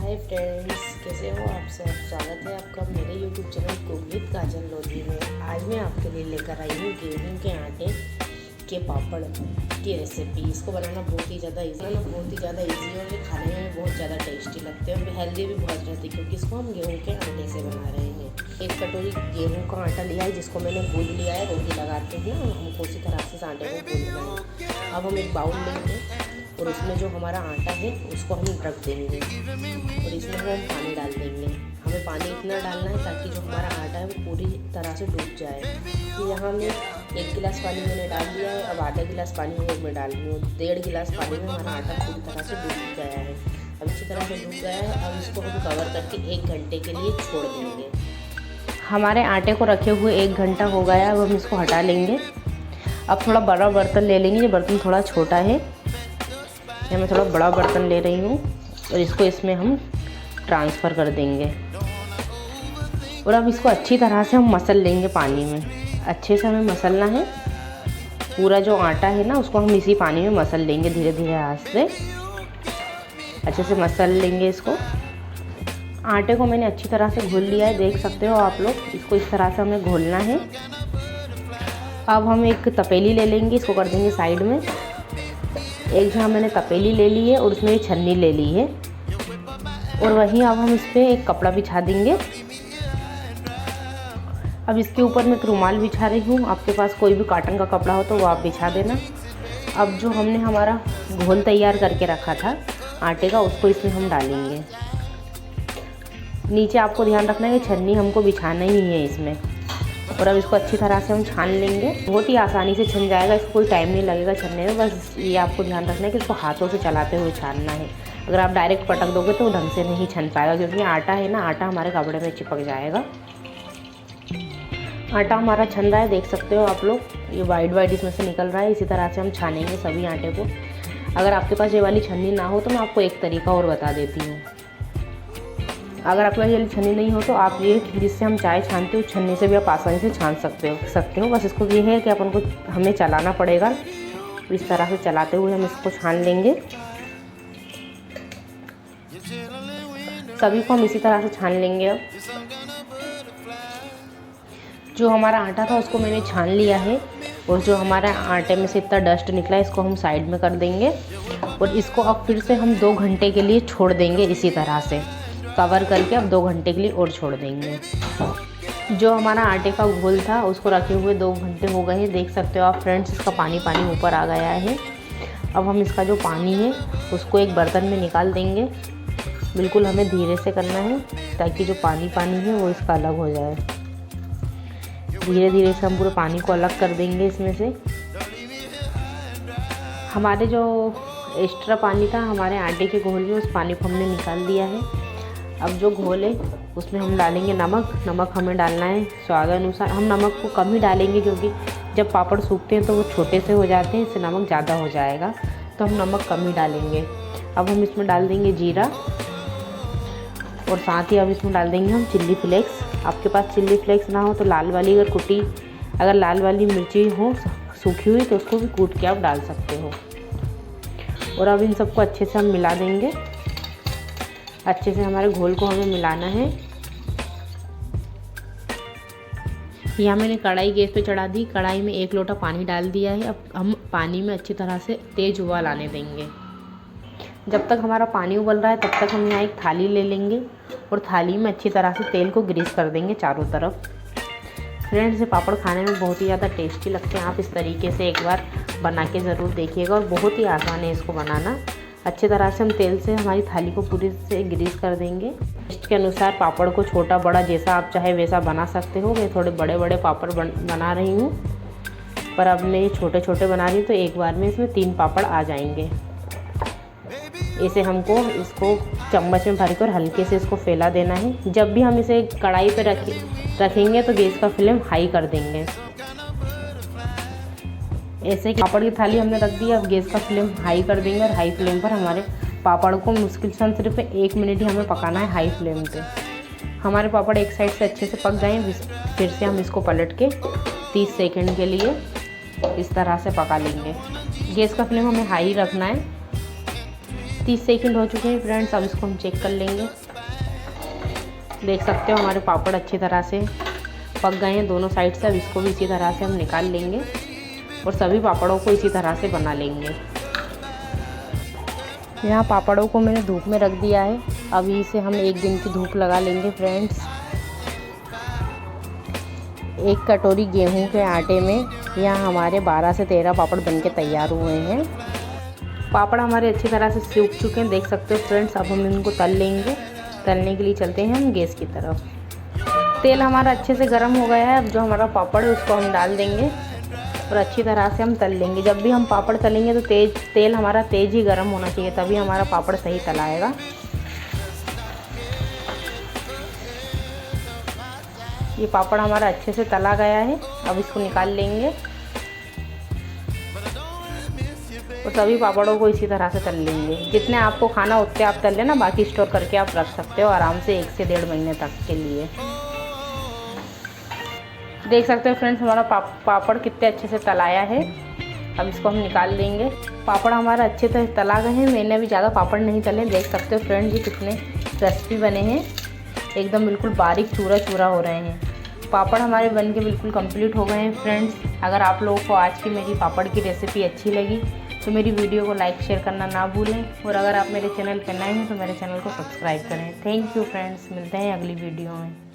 Hi friends, कैसे हो आप सब। स्वागत है आपका मेरे यूट्यूब चैनल कुक विद काजल लोधी में। आज मैं आपके लिए लेकर आई हूँ गेहूँ के आटे के पापड़ की रेसिपी। इसको बनाना बहुत ही ज़्यादा ईजी है और ये खाने में बहुत ज़्यादा टेस्टी लगते हैं और हेल्दी भी बहुत रहती है, क्योंकि इसको हम गेहूँ के आटे से बना रहे हैं। एक कटोरी गेहूँ का आटा लिया है, जिसको मैंने गूंद लिया है। रोटी लगाते हैं ना, हमको उसी तरह से आटे को गूंदना है। अब हम एक बाउल लेंगे और उसमें जो हमारा आटा है उसको हम रख देंगे और इसमें हम पानी डाल देंगे। हमें पानी इतना डालना है ताकि जो हमारा आटा है वो पूरी तरह से डूब जाए। तो यहाँ में 1 गिलास पानी मैंने डाल दिया है। अब आधा गिलास पानी और मैं डाल रही हूँ। 1.5 गिलास पानी में हमारा आटा पूरी तरह से डूब गया है। अब इसी तरह से डूब गया है। अब इसको हम कवर करके 1 घंटे के लिए छोड़ देंगे। हमारे आटे को रखे हुए 1 घंटा हो गया। अब हम इसको हटा लेंगे। अब थोड़ा बड़ा बर्तन ले लेंगे। ये बर्तन थोड़ा छोटा है, मैं थोड़ा बड़ा बर्तन ले रही हूँ और इसको इसमें हम ट्रांसफ़र कर देंगे। और अब इसको अच्छी तरह से हम मसल लेंगे पानी में। अच्छे से हमें मसलना है। पूरा जो आटा है ना उसको हम इसी पानी में मसल लेंगे। धीरे धीरे हाथ से अच्छे से मसल लेंगे इसको। आटे को मैंने अच्छी तरह से घोल लिया है, देख सकते हो आप लोग। इसको इस तरह से हमें घोलना है। अब हम एक तपेली ले लेंगे, इसको कर देंगे साइड में। एक जहाँ मैंने तपेली ले ली है और उसमें ये छन्नी ले ली है और वहीं अब हम इस पर एक कपड़ा बिछा देंगे। अब इसके ऊपर मैं एक रुमाल बिछा रही हूँ। आपके पास कोई भी कॉटन का कपड़ा हो तो वो आप बिछा देना। अब जो हमने हमारा घोल तैयार करके रखा था आटे का, उसको इसमें हम डालेंगे। नीचे आपको ध्यान रखना है कि छन्नी हमको बिछाना ही है इसमें। और अब इसको अच्छी तरह से हम छान लेंगे। बहुत ही आसानी से छन जाएगा, इसको कोई टाइम नहीं लगेगा छनने में। बस ये आपको ध्यान रखना है कि इसको हाथों से चलाते हुए छानना है। अगर आप डायरेक्ट पटक दोगे तो ढंग से नहीं छन पाएगा, क्योंकि आटा है ना, आटा हमारे कपड़े में चिपक जाएगा। आटा हमारा छन रहा है, देख सकते हो आप लोग। ये वाइट इसमें से निकल रहा है। इसी तरह से हम छानेंगे सभी आटे को। अगर आपके पास ये वाली छन्नी ना हो तो मैं आपको एक तरीका और बता देती हूँ। अगर आपके पास ये छन्नी नहीं हो तो आप ये जिससे हम चाय छानते हो छन्नी से भी आप आसानी से छान सकते हो। बस इसको ये है कि अपन को हमें चलाना पड़ेगा। इस तरह से चलाते हुए हम इसको छान लेंगे। सभी को हम इसी तरह से छान लेंगे। अब जो हमारा आटा था उसको मैंने छान लिया है और जो हमारा आटे में से इतना डस्ट निकला है इसको हम साइड में कर देंगे। और इसको अब फिर से हम 2 घंटे के लिए छोड़ देंगे। इसी तरह से कवर करके अब 2 घंटे के लिए और छोड़ देंगे। जो हमारा आटे का घोल था उसको रखे हुए 2 घंटे हो गए हैं, देख सकते हो आप फ्रेंड्स। इसका पानी ऊपर आ गया है। अब हम इसका जो पानी है उसको एक बर्तन में निकाल देंगे। बिल्कुल हमें धीरे से करना है ताकि जो पानी है वो इसका अलग हो जाए। धीरे धीरे से हम पूरे पानी को अलग कर देंगे इसमें से। हमारे जो एक्स्ट्रा पानी था हमारे आटे के घोल में, उस पानी को हमने निकाल दिया है। अब जो घोल है उसमें हम डालेंगे नमक हमें डालना है स्वाद अनुसार। हम नमक को कम ही डालेंगे, क्योंकि जब पापड़ सूखते हैं तो वो छोटे से हो जाते हैं, इससे नमक ज़्यादा हो जाएगा, तो हम नमक कम ही डालेंगे। अब हम इसमें डाल देंगे जीरा और साथ ही अब इसमें डाल देंगे हम चिल्ली फ्लेक्स। आपके पास चिल्ली फ्लेक्स ना हो तो लाल वाली अगर लाल वाली मिर्ची हो सूखी हुई तो उसको भी कूट के आप डाल सकते हो। और अब इन सबको अच्छे से हम मिला देंगे। अच्छे से हमारे घोल को हमें मिलाना है। यहाँ मैंने कढ़ाई गैस पे चढ़ा दी। कढ़ाई में 1 लोटा पानी डाल दिया है। अब हम पानी में अच्छी तरह से तेज़ उबाल आने देंगे। जब तक हमारा पानी उबल रहा है तब तक हम यहाँ एक थाली ले लेंगे और थाली में अच्छी तरह से तेल को ग्रीस कर देंगे चारों तरफ। फ्रेंड्स, ये पापड़ खाने में बहुत ही ज़्यादा टेस्टी लगते हैं। आप इस तरीके से एक बार बना के ज़रूर देखिएगा और बहुत ही आसान है इसको बनाना। अच्छी तरह से हम तेल से हमारी थाली को पूरी से ग्रीस कर देंगे। टेस्ट के अनुसार पापड़ को छोटा बड़ा जैसा आप चाहे वैसा बना सकते हो। मैं थोड़े बड़े बड़े पापड़ बना रही हूँ, पर अब मैं ये छोटे छोटे बना रही हूँ तो एक बार में इसमें 3 पापड़ आ जाएंगे। ऐसे हमको इसको चम्मच में भर कर हल्के से इसको फैला देना है। जब भी हम इसे कढ़ाई पे रखेंगे तो गैस का फ्लेम हाई कर देंगे। ऐसे पापड़ की थाली हमने रख दी। अब गैस का फ्लेम हाई कर देंगे और हाई फ्लेम पर हमारे पापड़ को मुश्किल से सिर्फ 1 मिनट ही हमें पकाना है हाई फ्लेम पे। हमारे पापड़ एक साइड से अच्छे से पक जाएँ, फिर से हम इसको पलट के 30 सेकंड के लिए इस तरह से पका लेंगे। गैस का फ्लेम हमें हाई रखना है। 30 सेकंड हो चुके हैं फ्रेंड्स। अब इसको हम चेक कर लेंगे। देख सकते हो हमारे पापड़ अच्छी तरह से पक गए हैं दोनों साइड से। अब इसको भी इसी तरह से हम निकाल लेंगे और सभी पापड़ों को इसी तरह से बना लेंगे। यहाँ पापड़ों को मैंने धूप में रख दिया है। अभी इसे हम 1 दिन की धूप लगा लेंगे फ्रेंड्स। 1 कटोरी गेहूं के आटे में यहाँ हमारे 12 से 13 पापड़ बनके तैयार हुए हैं। पापड़ हमारे अच्छी तरह से सूख चुके हैं, देख सकते हो फ्रेंड्स। अब हम इनको तल लेंगे। तलने के लिए चलते हैं हम गैस की तरफ। तेल हमारा अच्छे से गर्म हो गया है। अब जो हमारा पापड़ है उसको हम डाल देंगे और अच्छी तरह से हम तल लेंगे। जब भी हम पापड़ तलेंगे तो तेल हमारा तेज़ ही गर्म होना चाहिए, तभी हमारा पापड़ सही तलाएगा। ये पापड़ हमारा अच्छे से तला गया है। अब इसको निकाल लेंगे और सभी पापड़ों को इसी तरह से तल लेंगे। जितने आपको खाना उतने आप तल लेना, बाकी स्टोर करके आप रख सकते हो आराम से 1 से 1.5 महीने तक के लिए। देख सकते हो फ्रेंड्स हमारा पापड़ कितने अच्छे से तलाया है। अब इसको हम निकाल लेंगे। पापड़ हमारा अच्छे से तला गए हैं। मैंने अभी ज़्यादा पापड़ नहीं तले। देख सकते हो फ्रेंड्स ये कितने क्रिस्पी बने हैं, एकदम बिल्कुल बारीक चूरा चूरा हो रहे हैं। पापड़ हमारे बन के बिल्कुल कंप्लीट हो गए हैं फ्रेंड्स। अगर आप लोगों को आज की मेरी पापड़ की रेसिपी अच्छी लगी तो मेरी वीडियो को लाइक शेयर करना ना भूलें, और अगर आप मेरे चैनल पर नए हैं तो मेरे चैनल को सब्सक्राइब करें। थैंक यू फ्रेंड्स, मिलते हैं अगली वीडियो में।